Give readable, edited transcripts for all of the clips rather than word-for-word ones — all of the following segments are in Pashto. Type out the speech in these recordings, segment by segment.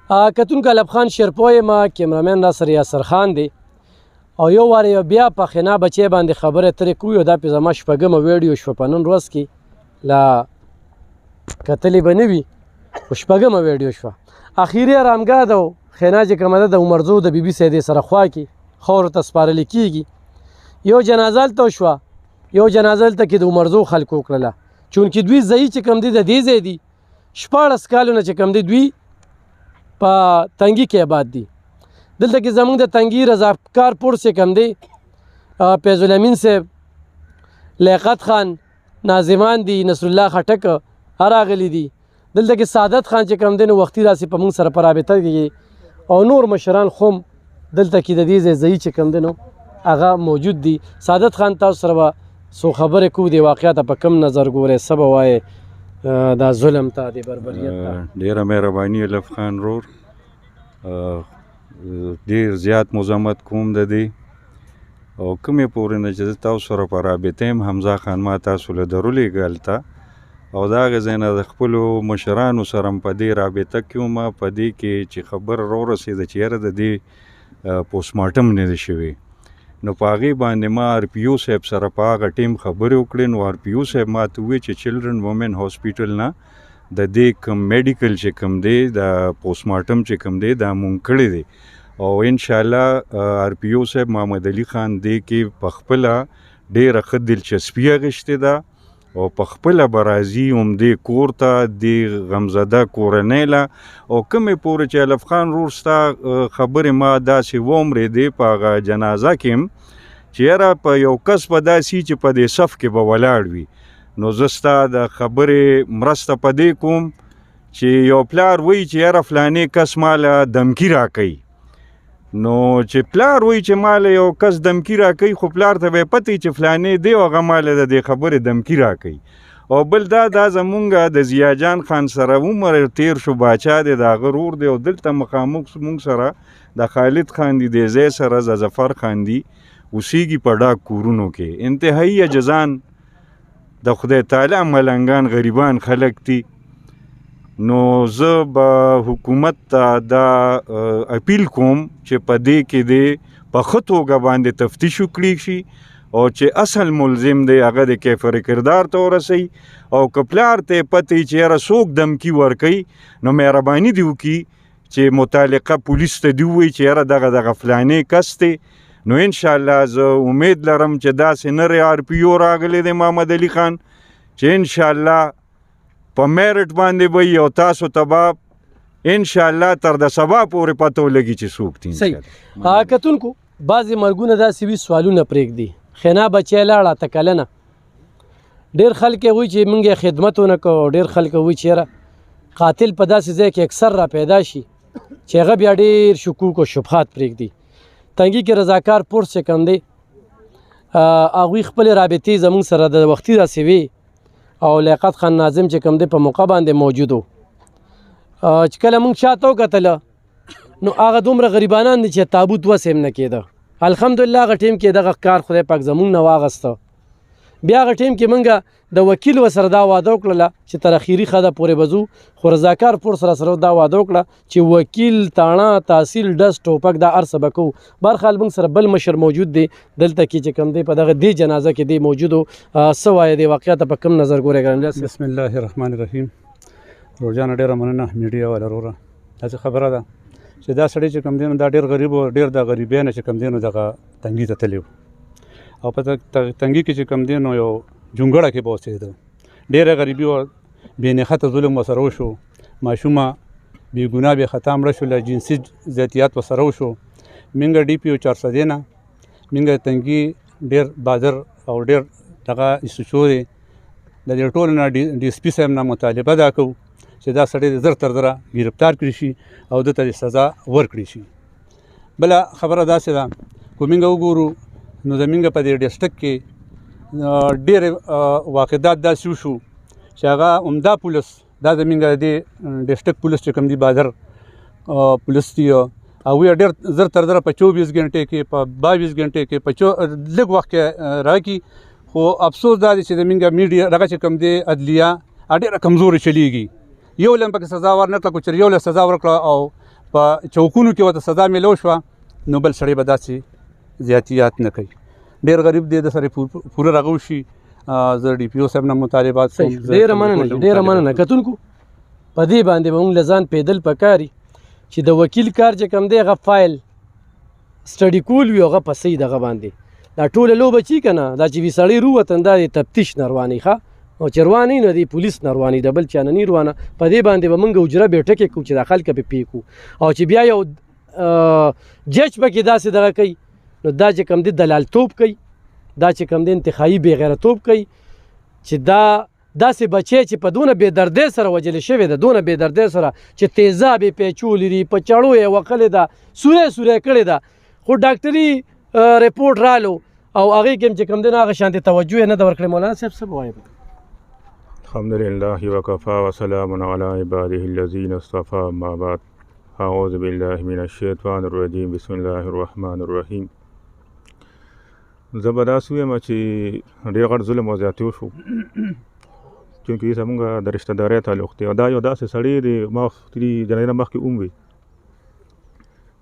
کتونکو الب خان شیرپو یم، کیمرامین ناصر یاسر خان دی او یو وار بیا په خنا بچی باندې خبرې اترې کوو. دا پې زما شپږمه ویډیو شوه په نن ورځ کې، لا کتلې به نه وي خو شپږمه ویډیو شوه. اخري ارامګاه ده خنا چې کومه ده د عمرزو د بیبي سیدې سره خوا کې خاورو ته سپارلې کېږي. یو جنازه هلته وشوه، یو جنازه هلته کې د عمرزو خلکو وکړله، چونکې دوی ځایي چې کوم دی د دې ځای دي 14 کالونه چې کوم دی دوی په تنګي کې آباد دي. دلته کې زمونږ د تنګي رضاکار پور چې کوم دی فیض الامین صاحب، لیاقت خان، ناظمان دي، نصر الله خټک راغلي دي. دلته کې سعادت خان چې کوم دی نو وختي راسي په موږ سره په رابطه کې او نور مشران خو دلته کې د دې ځای چې کوم دی نو هغه موجود دي. سعادت خان تاسو سره به څو خبرې کوو د واقعیت په کم نظر ګورئ، څه به وایې دا ظلم ته د بربریت ته؟ ډیره مهرباني الف خان رور، ډیر زیات مزاحمت کوم د دې او کومې پورې نه چې زه تاسو سره په رابطه یم. حمزه خان ما تاسو له درولېږه هلته او د هغې ځای نه د خپلو مشرانو سره هم په دې رابطه کې وم، په دې کې چې خبره راورسېده چې یاره د دې پوسټمارټم نه دی شوی. نو په هغې باندې ما آر پي او صاحب سره په هغه ټیم خبرې وکړې. نو آر پي او صاحب ما ته وویل چې چلډرن وومن هاسپیټل نه د دې کوم میډیکل چې کوم دی د پوسټمارټم چې کوم دی دا مونږ کړی دی او انشاءالله آر پي او صاحب محمد علي خان دې کې په خپله ډېره ښه دلچسپي اخیستې ده او په خپله به راځي همدې کور ته دې غمزده کورنۍ له. او کومې پورې چې الف خان رور ستا خبرې ما داسې واورېدې په هغه جنازه کې چې یاره په یو کس به داسې چې په دې صف کې به ولاړ وي. نو زه ستا د خبرې مرسته په دې کوم چې یو پلار وایي چې یاره فلانې کس ماله دمکي راکوي. نو چې پلار وایي چې ماله یو کس دمکي راکوي خو پلار ته به یې پته چې فلانې دی او هغه ماله د دې خبرې دمکي راکوي. او بل دا زمونږ د ضیا جان خان سره عمر تیر شو، باچا دی د هغه رور دی او دلته مخامخ مونږ سره د خالد خان دی، د ځای سره د ظفر خان دی اوسیږي په ډاک کورونو کې. انتهایی عجزان د خدای تعالی ملنګان غریبان خلک دي. نو زه به حکومت ته دا اپیل کوم چې په دې کې دی په ښه توګه باندې تفتیش وکړي شي او چې اصل ملزم دی هغه د کیفر کردار ته ورسوي. او که پلار ته پته چې یاره څوک دمکي ورکوي نو مهرباني دې وکړي چې متعلقه پولیس ته دې ووایي چې یاره دغه فلانې کس دی. نو انشاءالله زه امید لرم چې داسې نری آر پي او راغلی دی محمد علي خان چې انشاءالله په میرټ باندې به یو تاسو ته به انشاءالله تر د سبا پورې پته ولګي چې څوک دي. صحیح. کتونکو بعضې مرګونه داسې وي سوالونه پرېږدي. خنا بچی لاړه تکلنه ډېر خلک یې وایي چې موږ یې خدمت ونه کوو، ډېر خلک وایي چې یاره قاتل په داسې ځای کې اکثر را پیدا شي چې هغه بیا ډېر شکوک او شبهات پرېږدي. تنګي کې رضاکار پور چې کوم دی هغوی خپلې رابطې زموږ سره د وختي داسې وي او لیاقت خان ناظم چې کوم دی په موقع باندې موجود و. چې کله موږ شاته وکتله نو هغه دومره غریبانان دي چې تابوت وس هم نه کېده. الحمدلله هغه ټیم کې دغه کار خدای پاک زموږ نه واغسته. بیا هغه ټیم کې موږ د وکیل ورسره دا واده وکړله چې تر اخري خده پورې به ځو، خو رضاکار پور سره دا واده وکړه چې وکیل، تاڼه، تحصیل، ډس، ټوپک دا هر څه به کوو. برخال موږ سره بل مشر موجود دی دلته کې چې کوم دی په دغه دې جنازه کې دی موجود و. څه وایې د واقعیت په کم نظر ګورې ګرانه؟ بسم الله الرحمن الرحیم. روجانه ډېره مننه میډیا والا وروره. داسې خبره ده چې دا سړی چې کوم دی نو دا ډېر غریب و، ډېر د غریبۍ نه چې کوم دی نو دغه تنګي ته تللی و او په تنګي کې چې کوم دی نو یو جونګړه کې به اوسېده. ډېره غریبي وه، بېنښته ظلم ورسره وشو، ماشومه بېګناه بې خطا مړه شوله، جنسي زیاتیات ورسره وشو. مونږ ډي پي او 400 نه مونږ تنګي ډېر بادر او ډېر دغه ایسوچو دی د دې ټولو نه ډي اس پي صاحب نه مطالبه دا کوو چې دا سړی زر تر زره ګرفتار کړي شي او ده ته سزا ورکړي شي. بله خبره داسې ده که مونږ وګورو نو زمونږ په دې ډسټرکټ کې ډېرې واقعات داسې وشو چې هغه عمده پولیس دا زمونږ د دې ډسټرکټ پولیس چې کوم دي بادر پولیس دي هغوی ډېر زر تر زره په 24 غنټې کې په 22 غنټې کې په لږ وخت کې راکړي. خو افسوس دا دی چې زمونږ میډیا دغه چې کوم دی عدلیه ډېره کمزورې چلیږي. یو لم پکې سزا ورنکړه، که چېرې یو له سزا ورکړه او په چوکونو کې ورته سزا میلو شوه نو بل سړی به داسې زیاتیات نه کوي. ډېر غریب دی د سره پوره رغو شي. زه ډي پي او صاحب نه مطالبات کوم. ډېره مننه کتونکو. په دې باندې به موږ له ځان پیدل پکاري چې د وکیل کار چې کوم دی هغه فایل سټډي کول وي هغه په صحیح دغه باندې دا ټوله لوبه چې که نه دا چې وي سړی رووتن دا د تفتیش نه روانې ښه او چې روانې نه دی پولیس نه روانې د بل چا نه نه روانه. په دې باندې به موږ حجره بیټکې کوو چې دا خلکه پې پې کړو او چې بیا یو جج پکې داسې دغه کوي نو دا چې کوم دی دلالتوب کوي دا چې کوم دی انتخابي بې غیرتوب کوي چې دا داسې بچی چې په دونه بې دردۍ سره وجلې شوې ده دونه بې دردۍ سره چې تیزاب یې پیچولي دي په چړو یې وقلې ده سوری کړې ده خو ډاکټري رپورټ رالو او هغې کې هم چې کوم دی نو هغه شانتې توجه یې نه ده ورکړې. مولانا صاحب څه به وایي؟ الحمدلله وکفا وسلام علی عباده الذین اصطفى اما بعد اعوذ بالله من الشیطان الرجیم بسم الله الرحمن الرحیم. زه به داسې ویم چې ډېر غټ ظلم او زیاتي وشو چونکې زمونږ د رشته دارۍ تعلق دی او دا یو داسې سړی دی ما جنۍ نه مخکې ووی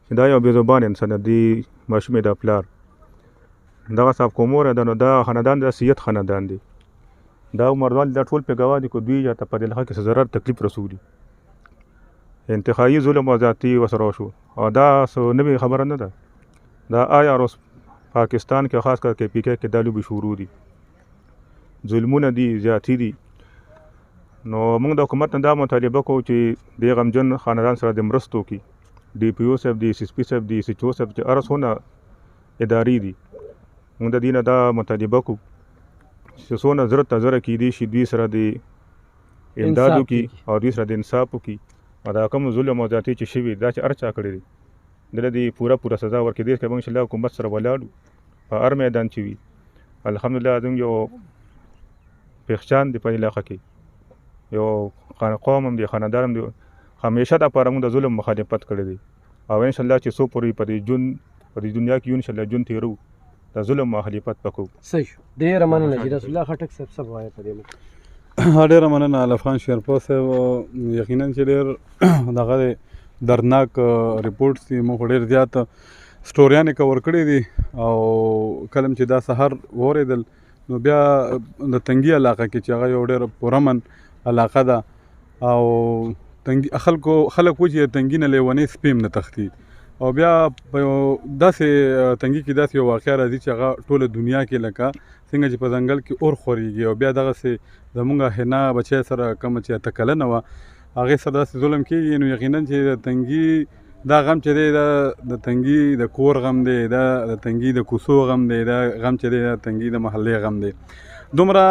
چې دا یو بېزبان انسان دی ماشوم یې دا پلار دغه صاحب کوموره ده نو دا خاندان د سید خاندان دی دا مردوال دا ټول پې ګواه دي که دوی یا ته په دې لحاظ کې څه ضرر تکلیف رسولي انتخابي ظلم او زیاتي ورسره وشو او دا څه نوې خبره نه ده. دا آیا اوس پاکستان کې خاص کر کې پی کې دا لوبې شروع دي ظلمونه دي زیاتي دي. نو موږ د حکومت نه دا مطالبه کوو چې دې غمجن خاندان سره د مرستو کې ډي پي او صاحب دي سی پي صاحب دي سی او صاحب چې هر څونه ادارې دي موږ د دې نه دا مطالبه کوو چې څونه زره ته زره کیدی شي دوی سره د امداد وکړي او دوی سره د انصاف وکړي او دا کوم ظلم او زیاتي چې شوي دا چې هر چا کړی دی دله دې پوره سزا ورکړي. دې کې به انشاءالله حکومت سره ولاړو په هر میدان چې وي الحمدلله زموږ یو پېخچان دی په علاقه کې یو قوم هم دی خاندان هم دی همیشه دپاره موږ د ظلم مخالفت کړی دی او انشاءالله چې څو پورې په دې دنیا کې یو انشاءالله ژوند تېرو د ظلم مخالفت به کوو. صحیح شو. ډېره مننه چې رسول الله خټک صاحب څه وایي په دې مخ. ډېره مننه الف خان شیرپور صاحب. یقینا چې ډېر دغه دردناک ریپورټس دي موږ ډېر زیات سټوریانې کور کړي دي او کله چې دا سهار واورېدل نو بیا د تنګي علاقه کې چې هغه یو ډېر پرامن علاقه ده او خلک و چې تنګي نه لیونی سپیم نه تښتي او بیا په داسې تنګي کې داسې یو واقعه راځي چې هغه ټوله دنیا کې لکه څنګه چې په ځنګل کې اور خورېږي او بیا دغسې زمونږ حنا بچی سره کومه چې اته کلنه وه هغې سره داسې ظلم کېږي نو یقینا چې د تنګي دا غم چې دی دا د تنګي د کور غم دی دا د تنګي د کوڅو غم دی دا غم چې دی د تنګي د محلې غم دی. دومره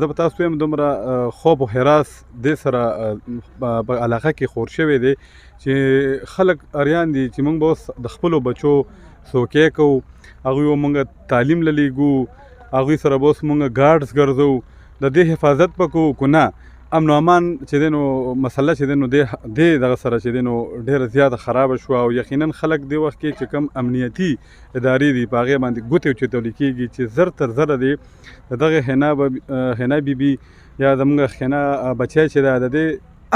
زه به تاسو ویم دومره خوف او هراس دې سره په علاقه کې خور شوی دی چې خلک اریان دي چې موږ به اوس د خپلو بچو سوکې کوو هغوی به موږ تعلیم له لیږو هغوی سره به اوس موږ ګارډز ګرځو د دې حفاظت به کوو که نه امن و امان چې دی نو مسله چې دی نو دې دغه سره چې دی نو ډېره زیاته خرابه شوه او یقینا خلک دې وخت کې چې کم امنیتي ادارې دي په هغې باندې ګوتې اوچتولی کېږي چې زر تر زره دی د دغې حنا بیبي یا زموږ حنا بچی چې دی د دې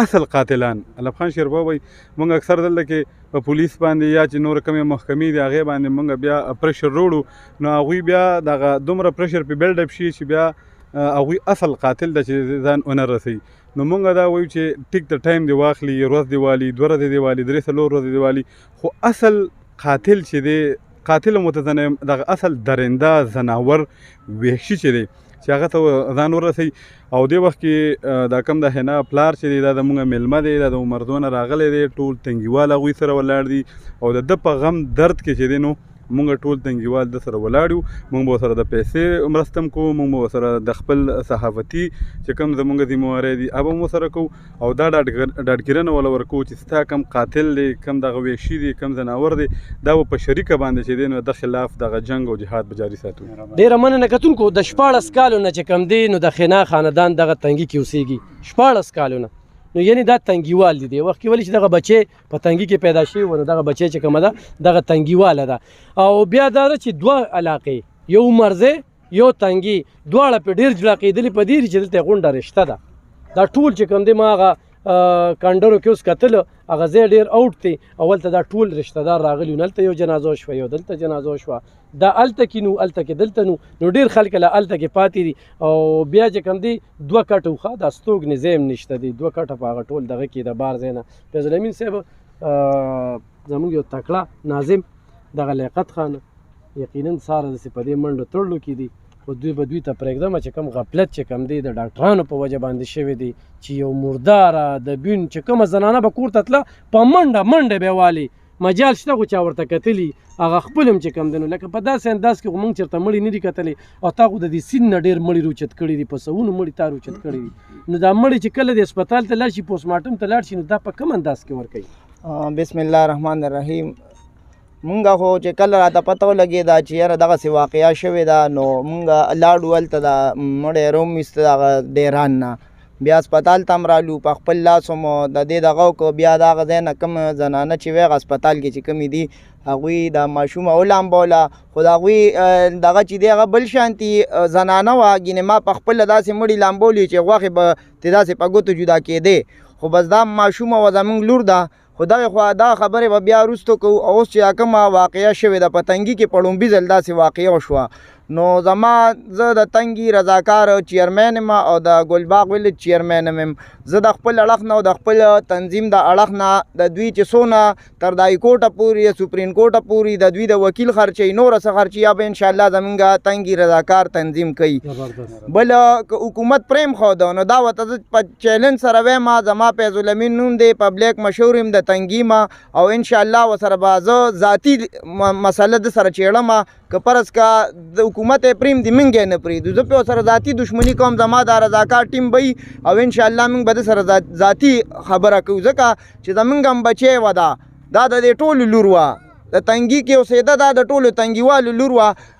اصل قاتلان الف خان شیرپور وایي موږ اکثر دلته کې په پولیس باندې یا چې نور کمې محکمې دي هغې باندې موږ بیا پرشر روړو نو هغوی بیا دغه دومره پرشر پې بیلډ اپ شي چې بیا هغوی اصل قاتل ده چې ځان ونه رسوي. نو موږ دا وایو چې ټیک د ټایم دی واخلي ورځ دی والي 2 ورځې دی والي 3 څلور ورځې دی والي خو اصل قاتل چې دی قاتل متظنم دغه اصل درنده ځناور وحشي چې دی چې هغه ته ځان ورسوي او دې وخت کې دا کم د حنا پلار چې دی دا زموږ میلمه دی دا د عمردونه راغلی دی ټول تنګیوال هغوی سره ولاړ دي او د ده په غم درد کې چې دی نو مونږ ټول تنګیوال د سره ولاړ یو مونږ به ورسره د پیسې مرسته هم کوو مونږ به ورسره د خپل صحافتي چې کوم زموږ ذمهواری دي هغه به هم ورسره کوو او دا ډاډګیرنه وله ورکوو چې ستا کم قاتل دی کم دغه وحشي دی کم ځناور دی دا به په شریکه باندې چې دی نو د خلاف دغه جنګ او جهاد به جاري ساتو. ډېره مننه کتونکو. د 14 کالو نه چې کم دی نو د خنا خاندان دغه تنګي کې اوسېږي 14 کالو نه نو یعنی دا تنګیوال دي وخت کې ولې چې دغه بچی په تنګي کې پیدا شوی و نو دغه بچی چې کومه ده دغه تنګیواله ده او بیا دا ده چې 2 علاقې یو مرزه یو تنګي دواړه په ډېر جلا کېدلې په دې چې دلته غونډه رشته ده دا ټول چې کوم دی ما هغه کانډرو کې اوس کتل هغه ځای ډېر آوټ دی. اول ته دا ټول رشته دار راغلي نو هلته یو جنازه شوه یو دلته جنازه شوه دا هلته کې نو هلته کې دلته نو ډېر خلک له هلته کې پاتې دي. او بیا چې کوم دی 2 کټه وخه دا ستوګ نظام نشته دی 2 کټه په هغه ټول دغه کې د بار ځای نه فیض الامین صاحب زموږ یو تکړه ناظم دغه لیاقت خان یقینا ساره داسې په دې منډو تړلو کې دي خو دوی به دوی ته پرېږدم چې کوم غفلت چې کوم دی د ډاکټرانو په وجه باندې شوی دی چې یو مرداره د بین چې کومه زنانه به کور ته تله په منډه به والي مجال شته خو چا ورته کتلي هغه خپل هم چې کوم دی نو لکه په داسې انداز کې خو موږ چېرته مړي نه دي کتلي او تا خو د دې سیند نه ډېر مړي روچت کړي دي په سوونو مړي تا روچت کړي دي نو دا مړي چې کله د هسپتال ته لاړ شي پوسټمارټم ته لاړ شي نو دا په کوم انداز کې ورکوي؟ بسم الله الرحمن الرحیم. مونږ خو چې کله راته پته ولګېده چې یاره دغسې واقعه شوې ده نو مونږ لاړو هلته د مړی رومیسته دغه ډیران نه بیا هسپتال ته هم رالو په خپل لاس مو د دې دغه وکړو بیا د هغه ځای نه کوم زنانه چې وی هغه هسپتال کې چې کومې دي هغوی د ماشومه ولامبوله خو د هغوی دغه چې دی هغه بل شانتي زنانه وه ګینې ما په خپله داسې مړي لامبولي چې غوښې به ترې داسې په ګوتو جدا کېدې خو بس دا ماشومه وه زموږ لور ده خو دغې خوا دا خبرې به بیا وروستو کوو. اوس چې کومه واقعه شوې ده په تنګي کې په لومبي ځل داسې واقعه وشوه نو زما زه د تنګي رضاکار چیرمین یم او د ګلباغ ویلج چیرمین یم. زه د خپل اړخ نه او د خپل تنظیم د اړخ نه د دوی چې څونه تر د هایکوټه پورې سپریم کوټه پورې د دوی د وکیل خرچوي نوره څه خرچي یا به انشاءالله زمونږ تنګي رضاکار تنظیم کوي. بل حکومت پریم ښوده نو دا ورته زه په چیلنج سره وایم زما فیض الامین نوم دی پبلیک مشهور یم د تنګي ما او انشاءالله ورسره به زه ذاتي مسله د سره چیړم که فرض کا د حکومت پریم دی موږ نه پرېږدو زه پې ورسره ذاتي دښمني کوم زما دا رضاکار ټیم به وي او انشاءالله موږ به د سره ذاتي خبره کوو ځکه چې زموږ هم بچی وه دا د دې ټولو لور وه د تنګي کې اوسېده دا د ټولو تنګیوالو لور وه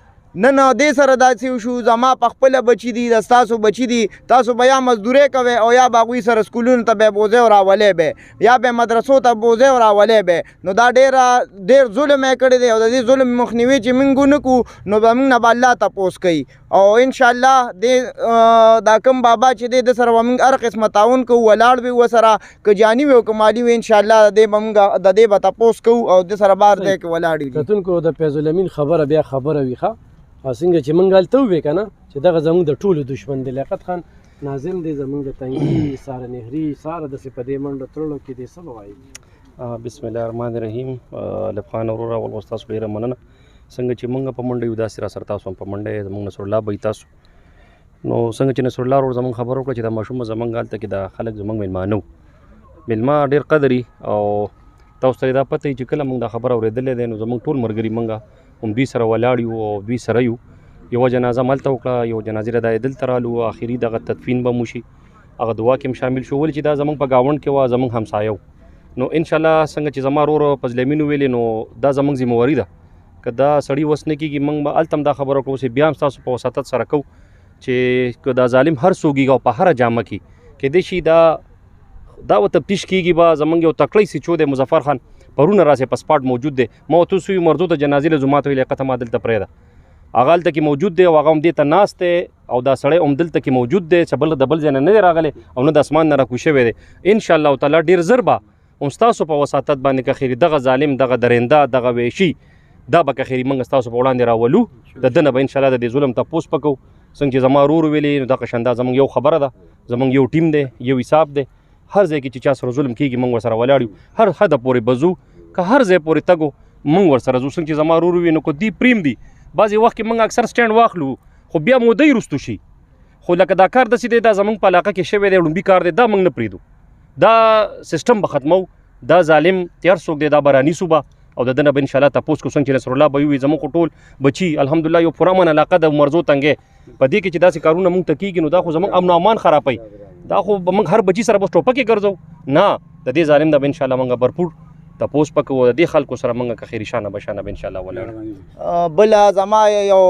نن دې سره داسې وشو زما په خپله بچي دي د ستاسو بچي دي تاسو به یا مزدورۍ کوئ او یا به هغوی سره سکولونو ته به یې بوځئ او راولی به یا به یې مدرسو ته بوځئ او راولی به نو دا ډېر ظلم یې کړی دی او د دې ظلم مخنیوي چې موږ ونه کړو نو به موږ نه به الله تپوس کوي او انشاءالله دا کوم بابا چې دی د سره به موږ هر قسمه تعاون کوو ولاړ وي ورسره که جاني وي او که مالي وي انشاءالله د دې به تپوس کوو او د سره بار دی کې ولاړ وي. کتونکو د فیض الامین خبره بیا خبره وي ښه او څنګه چې موږ هلته ووې که نه چې دغه زموږ د ټولو دشمن دی لیاقت خان ناظم دی زموږ د تنګي ساره نهري ساره داسې په دې منډو تړلو کې دی څه به وایي؟ بسم الله الرحمن الرحیم. لب خان وروره اول ستاسو ډېره مننه څنګه چې موږ په منډه یو داسې راسره تاسو هم په منډه یې زموږ نصرالله به تاسو نو څنګه چې نصرالله ورور زموږ خبر وکړه چې دا ماشوم زموږ هلته کې دا خلک زموږ میلمانه وو میلمه ډېر قدري او تاسو ته دا پته چې کله موږ دا خبره اورېدلې دی نو زموږ ټول ملګري موږ هم دوی سره ولاړ یو او دوی سره یو یوه جنازه ملته وکړه یو جنازې رضا دلته رالو آخري دغه تدفین به مو شي هغه دعا کې هم شامل شو ولې چې دا زموږ په ګاونډ کې وه زموږ همسایه و نو انشاءالله څنګه چې زما ورور فضل امین وویلې نو دا زموږ ذمهواري ده که دا سړي وس نه کېږي موږ به هلته هم دا خبره وکړو چې بیا هم ستاسو په وساطت سره کوو چې که دا ظالم هر څوک او په هره جامه کې کیدای شي دا ورته تفتیش کېږي به زموږ یو تکړی سیچو دی مظفر خان پرونه راسې په سپاټ موجود دی ما ورته اوس وي مرضو ته جنازې له زما ته ویل لیاقته ما دلته پرېږده هغه هلته کې موجود دی او هغه هم دې ته ناست دی او دا سړی هم دلته کې موجود دی چې بل د بل ځای نه دی راغلی او نه د اسمان نه راکوز شوی دی انشاءالله تعالی ډېر زر به هم ستاسو په وساطت باندې که خیري دغه ظالم دغه درنده دغه ویشي دا به که خیري موږ ستاسو په وړاندې راولو د ده نه به انشاءالله د دې ظلم تپوس به کوو څنګه چې زما ورور ویلې نو دغه شان دا زموږ یو خبره ده زموږ یو ټیم دی یو حساب دی هر ځای کې چې چا سره ظلم کېږي موږ ورسره ولاړ یو هر حده پورې به ځو که هر ځای پورې تګو موږ ورسره ځو څنګه چې زما ورور وي نو که دی پریم دي بعضې وخت کې موږ اکثر سټینډ واخلو خو بیا مودی رستو شي خو لکه دا کار داسې دی دا زموږ په علاقه کې شوی دی لومبي کار دی دا موږ نه پرېږدو دا سیسټم به ختمو دا ظالم تیار څوک دی دا به رانیسو به او د ده نه به انشاءالله تپوس کوو څنګه چې نصرالله به وي زموږ خو ټول بچي الحمدلله یو پوره امن علاقه د مرزو تنګې په دې کې چې داسې کارونه موږ ته کېږي نو دا خو زموږ امن و امان خرابوي دا خو موږ هر بچي سره بس ټوپکې ګرځو نه د دې ظالم نه به انشاءالله موږ برپور تپوس پکو د دې خلکو سره موږ که خیري شانه بشانه به انشاءالله ولاړ. بله زما یو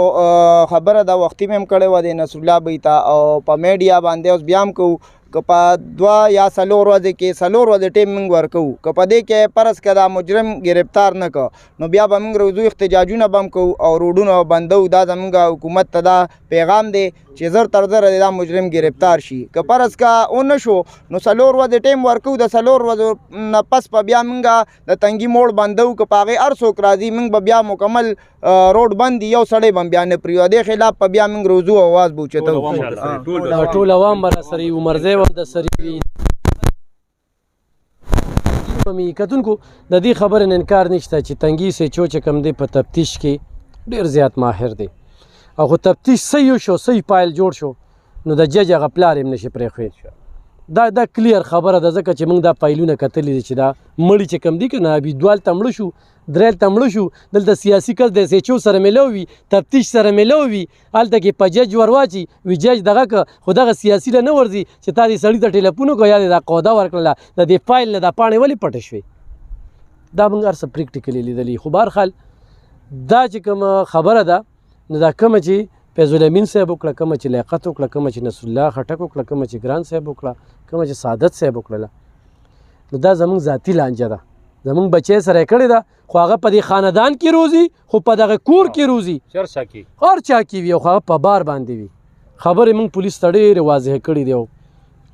خبره ده وختي مې هم کړې وه د نصرالله بهي ته او په میډیا باندې اوس بیا هم کوو که په 2 یا 4 ورځې کې 4 ورځې ټیم موږ ورکوو که په دې کې فرض که دا مجرم ګرفتار نه کړه نو بیا به موږ روزو احتجاجونه به هم کوو او روډونه بندو دا زموږ حکومت ته دا پیغام دی چې زر تر زره دا مجرم گرفتار شي که فرض کا ونه شو نو 4 ورځې ټیم ورکو د 4 ورځو نه پس په بیا موږ د تنګي موړ بندو که په هغې هر څوک راځي موږ به بیا مکمل روډ بند یو سړی به بیا نه پرېږدو د خلاف په بیا موږ روزو اواز به اوچتو ټول عوام به راسره وي عمرزی به هم درسره وي کتونکو د دې خبرې نه انکار نشته چې تنګي سیچو چې کوم دی په تفتیش کې ډېر زیات ماهر دی او خو تفتیش صحیح شو صحیح پایل جوړ شو نو د جج هغه پلار هم نشي پرېښوی دا کلیر خبره ده ځکه چې موږ دا پایلونه کتلي دي چې دا مړي چې کوم دي که نه عبیدوال ته مړه شو دریل ته مړه شو دلته سیاسي کس د سیچو سره میلو وي تفتیش سره میلو وي هلته کې په جج ور واچي وي جج دغه که خو دغه سیاسي له نه ورځي چې تا دې سړي ته ټیلیفون وکړو یا دې دا قوده ورکړله د دې فایل نه دا پاڼې ولې پټې شوې دا موږ هر څه پریکټیکلي لیدلي خو بهرحال دا چې کومه خبره ده نو دا کومه چې فیض الامین صاحب وکړه کومه چې لیاقت وکړه کومه چې نصرالله خټک وکړه کومه چې ګران صاحب وکړه کومه چې سعادت صاحب وکړله نو دا زموږ ذاتي لانجه ده زموږ بچی سره یې کړې ده خو هغه په دې خاندان کې روزي خو په دغه کور کې روزي هر چا کې وي او هغه په بار باندې وي خبرې موږ پولیس ته ډېرې واضح کړي دي او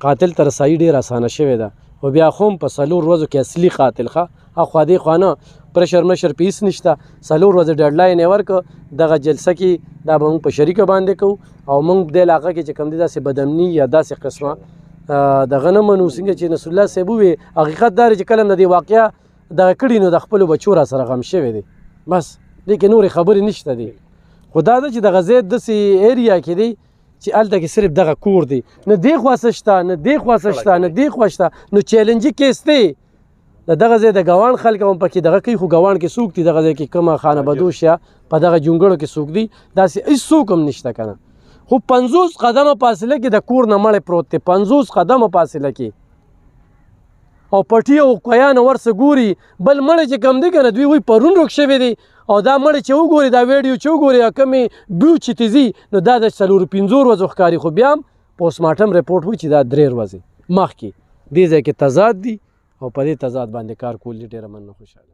قاتل ته رسایي ډېره اسانه شوې ده او بیا خو هم په 4 ورځو کې اصلي قاتل ښه اخوا دې خوا نه پرشر مشر پیس نشته 4 ورځې ډیډلاین یې ورکړه دغه جلسه کې دا به موږ په شریکه باندې کوو او موږ دې علاقه کې چې کوم دي داسې بدامني یا داسې قسمه دغه نه منو څنګه چې نصر الله صاحب وویل حقیقت دا چې کله نه دې واقعه دغه کړي نو د خپلو بچو را سره غم شوی دی بس دې کې نورې خبرې نشته دي خو دا ده چې دغه ځای داسې ایریا کې دی چې هلته کې صرف دغه کور دی نه دې خوا څه شته نه دې خوا څه شته نه دې خوا شته نو چیلنجي کیس دی د دغه ځای د ګوان خلک هم پکې دغه کوي خو ګوان کې څوک دي دغه ځای کې کومه خانه بدوش یا په دغه جونګړو کې څوک دي داسې هېڅ څوک هم نشته که نه خو 50 قدمه فاصله کې د کور نه مړی پروت دی 50 قدمه فاصله کې او پټي او کویان ورسه ګوري بل مړی چې کم دی که نه دوی وایي پرون روک شوی دی او دا مړی چې وګوري دا ویډیو چې وګوري کمې بیو چې ته ځي نو دا د 4-5 ورځو ښکاري خو بیا هم پوسټمارټم رپورټ وایي چې دا 3 ورځې مخکې دې ځای کې تضاد دي او په دې تضاد باندې کار کول دي ډېره مننه خوشحاله